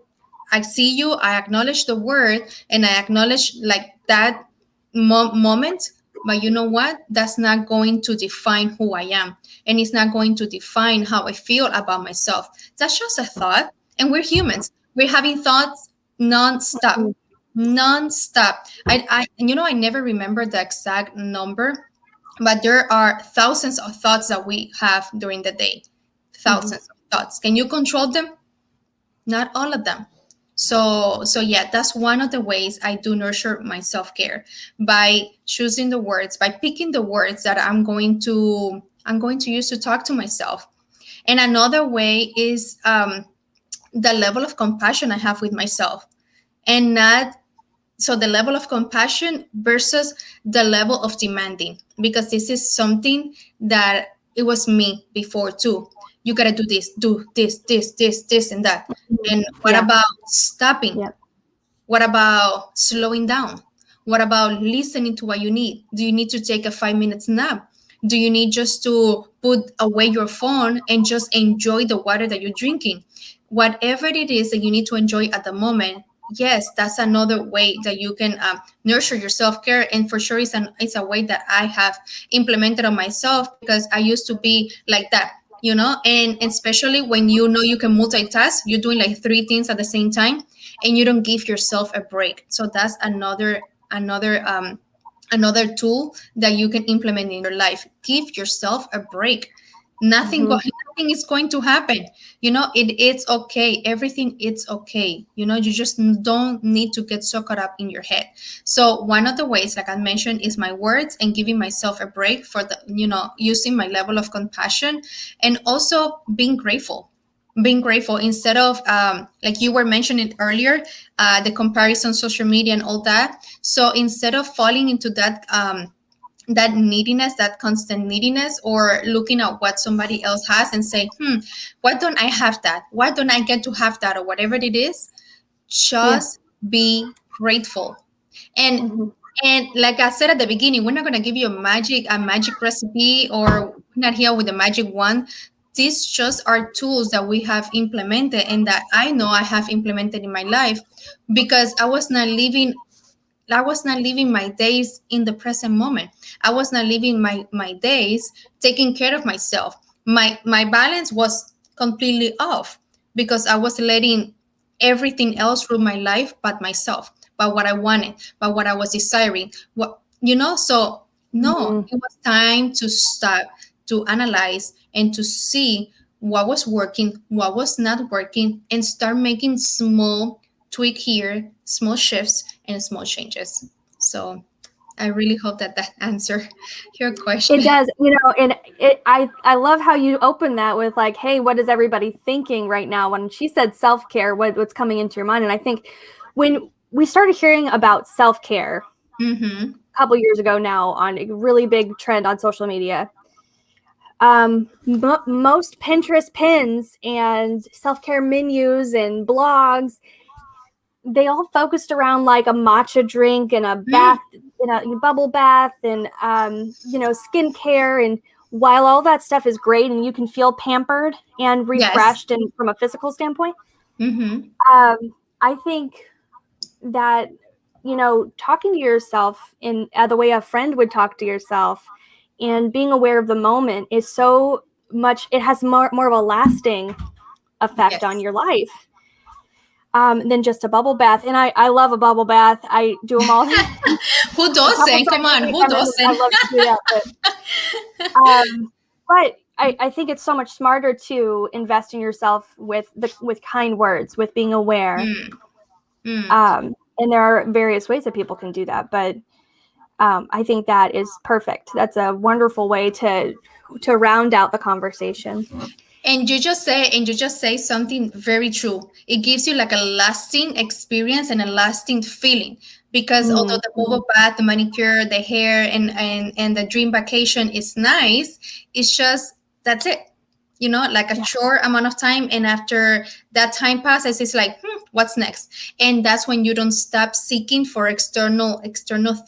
B: I see you, I acknowledge the word, and I acknowledge like that moment. But you know what? That's not going to define who I am. And it's not going to define how I feel about myself. That's just a thought. And we're humans. We're having thoughts nonstop.
A: Mhm.
B: Nonstop. I never remember the exact number, but there are thousands of thoughts that we have during the day.
A: Mhm.
B: Thousands of thoughts. Can you control them? Not all of them. So yeah, that's one of the ways I do nurture my self-care, by choosing the words, by picking the words that I'm going to use to talk to myself. And another way is the level of compassion I have with myself, and not so the level of compassion versus the level of demanding, because this is something that it was me before too. You got to do this and that.
A: Mhm.
B: And what
A: Yeah.
B: about stopping?
A: Yep.
B: What about slowing down? What about listening to what you need? Do you need to take a 5 minutes nap? Do you need just to put away your phone and just enjoy the water that you're drinking? Whatever it is that you need to enjoy at the moment, yes, that's another way that you can nurture your self care. And for sure, it's a way that I have implemented on myself, because I used to be like that. And especially when you can multitask, you're doing like three things at the same time, and you don't give yourself a break. So that's another tool that you can implement in your life. Give yourself a break.
A: Mhm.
B: Nothing is going to happen. It's okay. Everything it's okay. You just don't need to get so caught up in your head. So one of the ways, like I mentioned, is my words and giving myself a break for using my level of compassion, and also being grateful instead of like you were mentioning earlier, the comparison, social media, and all that. So instead of falling into that neediness, that constant neediness, or looking at what somebody else has and say, why don't I have that? Why don't I get to have that? Or whatever it is,
A: Yeah.
B: just be grateful. And
A: Mhm.
B: and like I said at the beginning, we're not gonna give you a magic recipe, or we're not here with a magic wand. These just are tools that we have implemented and that I know I have implemented in my life, because I was not living my days in the present moment. I was not living my days taking care of myself. My balance was completely off, because I was letting everything else rule my life but myself, but what I wanted, but what I was desiring. So no,
A: Mhm.
B: it was time to stop, to analyze and to see what was working, what was not working, and start making small tweak here, small shifts, and small changes. So I really hope that that answered your
A: It
B: question.
A: does, and I love how you open that with like, hey, what is everybody thinking right now? When she said self-care, what's coming into your mind? And I think when we started hearing about self-care
B: Mm-hmm.
A: a couple years ago now on a really big trend on social media, most Pinterest pins and self-care menus and blogs, they all focused around like a matcha drink and a bath, in a bubble bath, and skincare. And while all that stuff is great and you can feel pampered and
B: Yes.
A: refreshed and from a physical standpoint,
B: Mm-hmm.
A: um, I think that talking to yourself in the way a friend would talk to yourself and being aware of the moment is so much, it has more of a lasting effect on
B: Yes.
A: your life than just a bubble bath. And I love a bubble bath. I do them all
B: Who
A: a couple
B: doesn't? Come
A: times a
B: on,
A: week.
B: who
A: I
B: doesn't?
A: love to do that. But I think it's so much smarter to invest in yourself with kind words, with being aware.
B: Mm, mm.
A: And there are various ways that people can do that. But I think that is perfect. That's a wonderful way to round out the conversation.
B: And you just say something very true. It gives you like a lasting experience and a lasting feeling. Because although the
A: Mm-hmm.
B: bubble bath, the manicure, the hair, and the dream vacation is nice, it's just that's it. Like a
A: Yeah.
B: short amount of time, and after that time passes, it's like, what's next? And that's when you don't stop seeking for external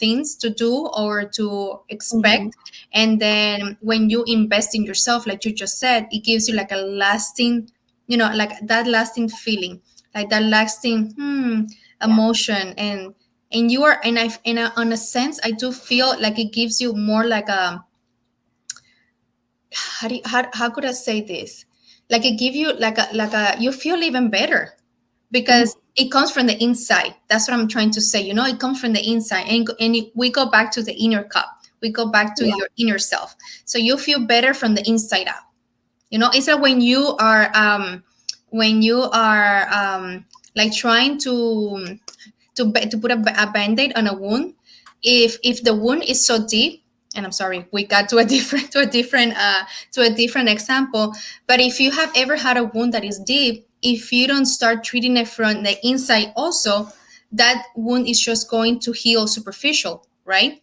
B: things to do or to
A: Mm-hmm.
B: expect. And then when you invest in yourself, like you just said, it gives you like a lasting, like that lasting feeling, like that lasting
A: Yeah.
B: emotion. And you are, and on a sense, I do feel like it gives you more like a, how could I say this? Like it give you like a you feel even better,
A: Mm-hmm.
B: because it comes from the inside. That's what I'm trying to say. It comes from the inside, we go back to the inner cup. We go back to
A: Yeah.
B: your inner self. So you feel better from the inside out. It's like when you are like trying to put a band-aid on a wound. If the wound is so deep, and I'm sorry, we got to a different example. But if you have ever had a wound that is deep, if you don't start treating it from the inside also, that wound is just going to heal superficial, right?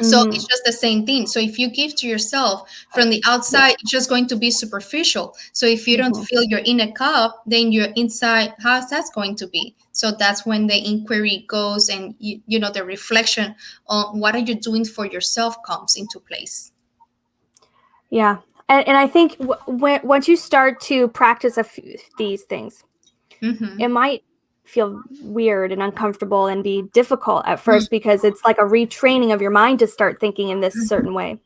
B: So
A: Mm-hmm.
B: it's just the same thing. So if you give to yourself from the
A: Yeah.
B: outside, it's just going to be superficial. So if you don't
A: Mm-hmm.
B: fill your inner cup, then your inside, how's that going to be? So that's when the inquiry goes, and the reflection on what are you doing for yourself comes into place.
A: Yeah. And I think once you start to practice these things,
B: Mm-hmm.
A: it might feel weird and uncomfortable and be difficult at
B: Mm.
A: first, because it's like a retraining of your mind to start thinking in this certain way,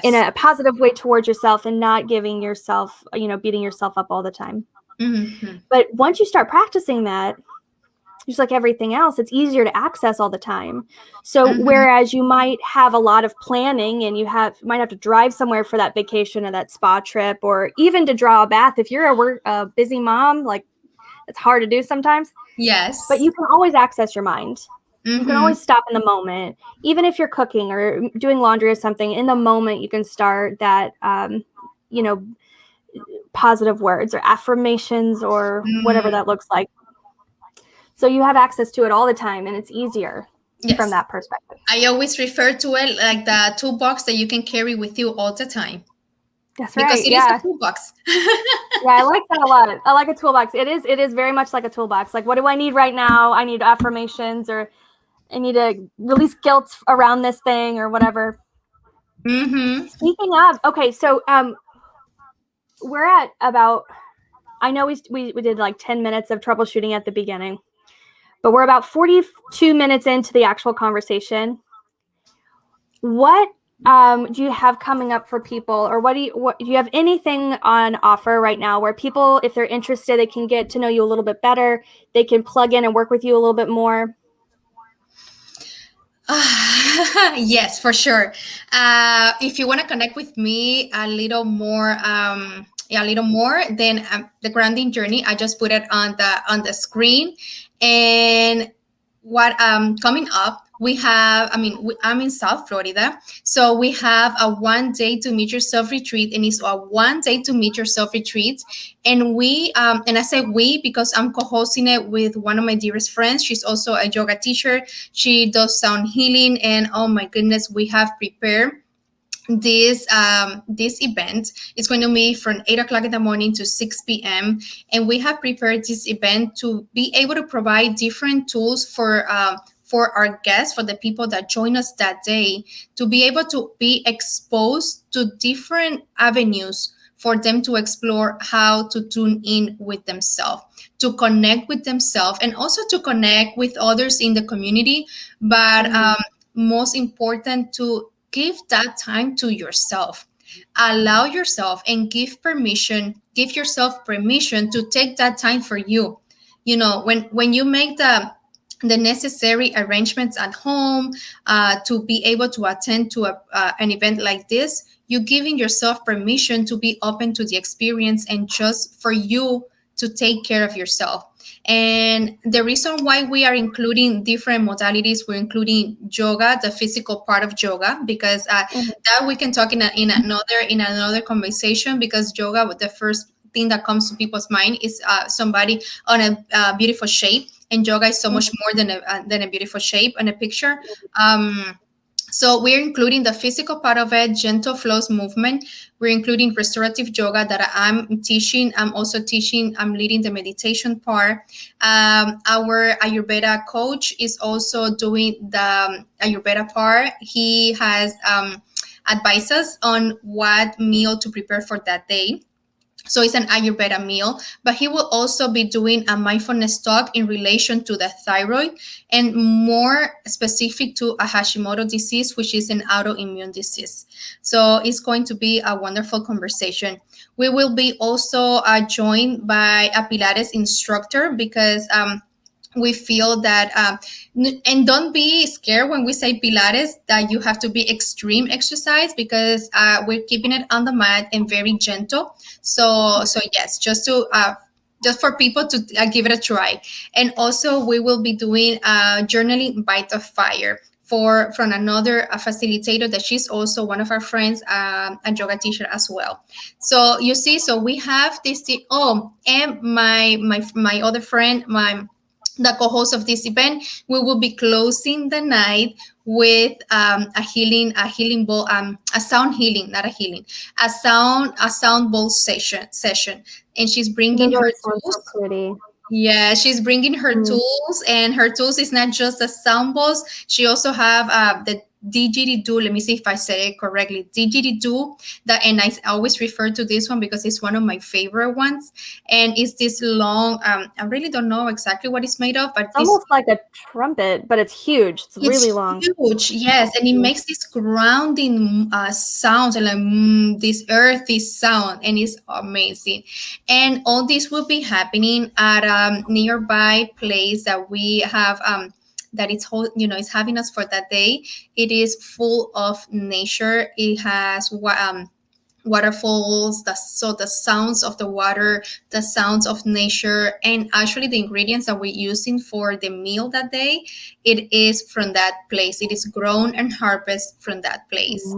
A: in
B: Yes.
A: a positive way towards yourself, and not giving yourself, beating yourself up all the time.
B: Mm-hmm.
A: But once you start practicing that, just like everything else, it's easier to access all the time. So
B: Mm-hmm.
A: whereas you might have a lot of planning and might have to drive somewhere for that vacation or that spa trip, or even to draw a bath, if you're a busy mom, like, it's hard to do sometimes, but
B: Yes.
A: you can always access your mind. You can
B: Mm-hmm.
A: always stop in the moment. Even if you're cooking or doing laundry or something, in the moment you can start that, you know, positive words or affirmations or whatever
B: Mm.
A: that looks like. So you have access to it all the time, and it's easier from
B: Yes.
A: that perspective.
B: I always refer to it like the toolbox that you can carry with you all the time,
A: That's
B: because
A: right.
B: it is a
A: Yeah.
B: toolbox.
A: Yeah, I like that a lot. I like a toolbox. It is very much like a toolbox. Like, what do I need right now? I need affirmations, I need to release guilt around this thing or whatever.
B: Mm-hmm.
A: Speaking of, okay, so we're at about, I know we did like 10 minutes of troubleshooting at the beginning, but we're about 42 minutes into the actual conversation. What do you have coming up for people, or what do you have anything on offer right now where people, if they're interested, they can get to know you a little bit better, they can plug in and work with you a little bit more?
B: Yes, for sure. If you want to connect with me a little more, yeah, a little more, then the grounding journey. I just put it on the screen, and what coming up. We have, I'm in South Florida, so we have a 1 day to meet yourself retreat, and it's a 1 day to meet yourself retreat. And and I say we because I'm co-hosting it with one of my dearest friends. She's also a yoga teacher. She does sound healing, and oh my goodness, we have prepared this event. Is going to be from 8 o'clock in the morning to 6 p.m. And we have prepared this event to be able to provide different tools for our guests, for the people that join us that day, to be able to be exposed to different avenues for them to explore how to tune in with themselves, to connect with themselves, and also to connect with others in the community. But most important, to give that time to yourself. Allow yourself and give yourself permission to take that time for you. You know, when you make the necessary arrangements at home to be able to attend to an event like this, you giving yourself permission to be open to the experience and just for you to take care of yourself. And the reason why we are including different modalities, we're including yoga, the physical part of yoga, because that we can talk in another conversation. Because yoga, the first thing that comes to people's mind is somebody on a beautiful shape, and yoga is so much more than a beautiful shape and a picture. So we're including the physical part of it, gentle flows movement. We're including restorative yoga that I'm teaching. I'm leading the meditation part. Our Ayurveda coach is also doing the Ayurveda part. He has advised us on what meal to prepare for that day. So it's an Ayurveda meal, but he will also be doing a mindfulness talk in relation to the thyroid, and more specific to a Hashimoto disease, which is an autoimmune disease. So it's going to be a wonderful conversation. We will be also joined by a Pilates instructor, because we feel that and don't be scared when we say Pilates that you have to be extreme exercise, because we're keeping it on the mat and very gentle. So yes, just for people to give it a try. And also we will be doing journaling bite of fire from another facilitator that she's also one of our friends, a yoga teacher as well. So you see, so we have this and my other friend, the co-host of this event, we will be closing the night with a healing bowl, a sound healing, not a healing, a sound bowl session, and she's bringing her tools.
A: So pretty.
B: Yeah, she's bringing her tools, and her tools is not just the sound bowls. She also have the didgeridoo. Let me see if I said it correctly. Didgeridoo. And I always refer to this one because it's one of my favorite ones. And it's this long. I really don't know exactly what it's made of, but
A: it's almost like a trumpet, but it's huge. It's really long.
B: Huge, yes, and it makes this grounding sound, and like this earthy sound, and it's amazing. And all this will be happening at a nearby place that we have. That it's having us for that day. It is full of nature. It has waterfalls, the sounds of the water, the sounds of nature, and actually the ingredients that we're using for the meal that day, it is from that place. It is grown and harvested from that place.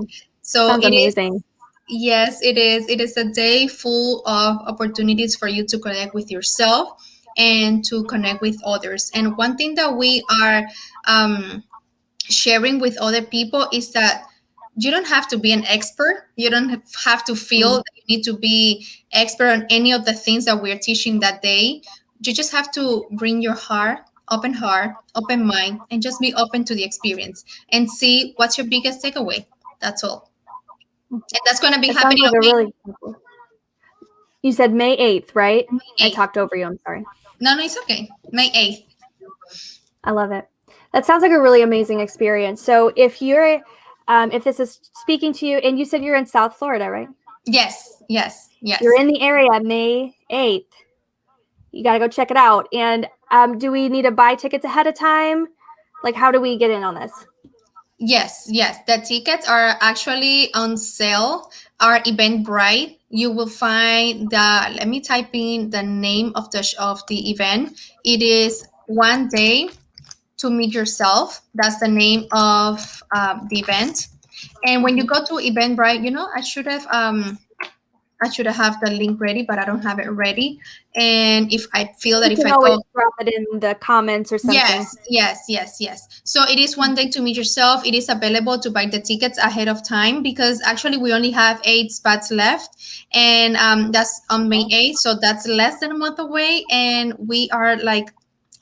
B: So
A: sounds amazing.
B: Yes, it is. It is a day full of opportunities for you to connect with yourself and to connect with others. And one thing that we are sharing with other people is that you don't have to be an expert. You don't have to feel that you need to be expert on any of the things that we're teaching that day. You just have to bring your heart open heart, open mind, and just be open to the experience and see what's your biggest takeaway. That's all. And that's going to be
A: It sounds
B: happening
A: like
B: on
A: a really. You said May 8th, right?
B: May
A: I
B: 8th.
A: talked over you. I'm sorry.
B: No, it's okay. May 8th.
A: I love it. That sounds like a really amazing experience. So if you're, if this is speaking to you, and you said you're in South Florida, right?
B: Yes.
A: You're in the area, May 8th. You got to go check it out. And do we need to buy tickets ahead of time? Like, how do we get in on this?
B: Yes. The tickets are actually on sale. Our Eventbrite. You will find the. Let me type in the name of the event. It is One Day to Meet Yourself. That's the name of the event. And when you go to Eventbrite, I should have the link ready, but I don't have it ready. And if I feel that
A: You
B: if
A: can
B: I
A: always
B: go,
A: drop it in the comments or something.
B: yes. So it is One Day to Meet Yourself. It is available to buy the tickets ahead of time because actually we only have 8 spots left, and that's on May 8th. So that's less than a month away, and we are like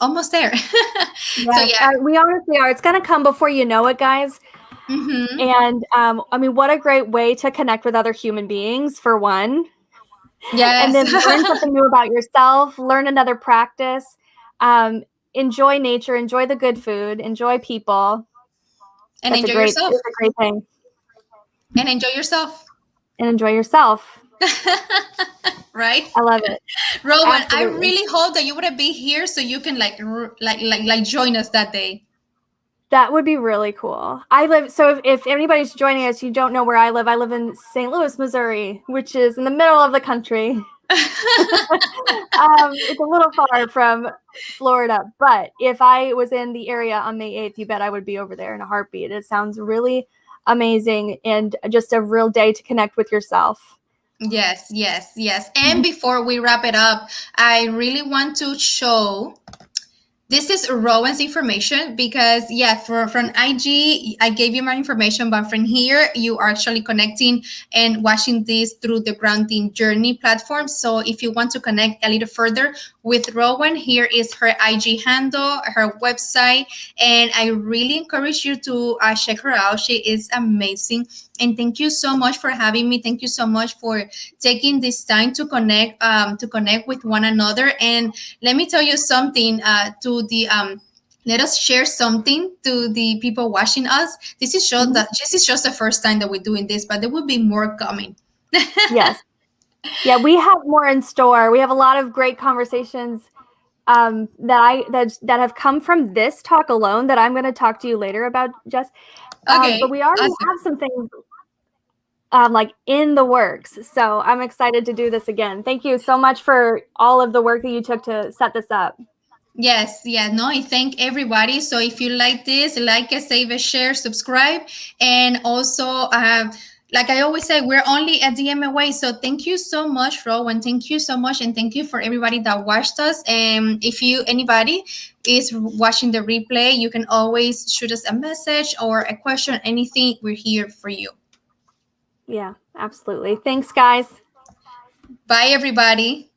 B: almost there. So
A: Yes,
B: yeah.
A: we honestly are. It's going to come before you know it, guys.
B: Mm-hmm.
A: And I mean, what a great way to connect with other human beings, for one.
B: Yes.
A: And then learn something new about yourself, learn another practice, enjoy nature, enjoy the good food, enjoy people.
B: And enjoy
A: It's
B: yourself.
A: a great thing.
B: And enjoy yourself.
A: And enjoy yourself.
B: Right?
A: I love it.
B: Rowan, I
A: Absolutely.
B: really hope that you would be here so you can like join us that day.
A: That would be really cool. So if anybody's joining us, you don't know where I live in St. Louis, Missouri, which is in the middle of the country. It's a little far from Florida, but if I was in the area on May 8th, you bet I would be over there in a heartbeat. It sounds really amazing and just a real day to connect with yourself.
B: Yes. And before we wrap it up, I really want to show. This is Rowan's information because from IG, I gave you my information, but from here, you are actually connecting and watching this through the Grounding Journey platform. So if you want to connect a little further with Rowan, here is her IG handle, her website, and I really encourage you to check her out. She is amazing. And thank you so much for having me. Thank you so much for taking this time to connect with one another. And let me tell you something. Let us share something to the people watching us. This is just the first time that we're doing this, but there will be more coming.
A: Yes. Yeah, we have more in store. We have a lot of great conversations that have come from this talk alone that I'm going to talk to you later about, Jess.
B: Okay.
A: But we already
B: Awesome.
A: have some things like in the works. So I'm excited to do this again. Thank you so much for all of the work that you took to set this up.
B: Yes, no, I thank everybody. So if you like this, like it, save it, share, subscribe, and also like I always say, we're only a DM away. So thank you so much, Rowan. Thank you so much, and thank you for everybody that watched us. And if anybody is watching the replay, you can always shoot us a message or a question, anything. We're here for you.
A: Yeah, absolutely. Thanks, guys.
B: Bye, everybody.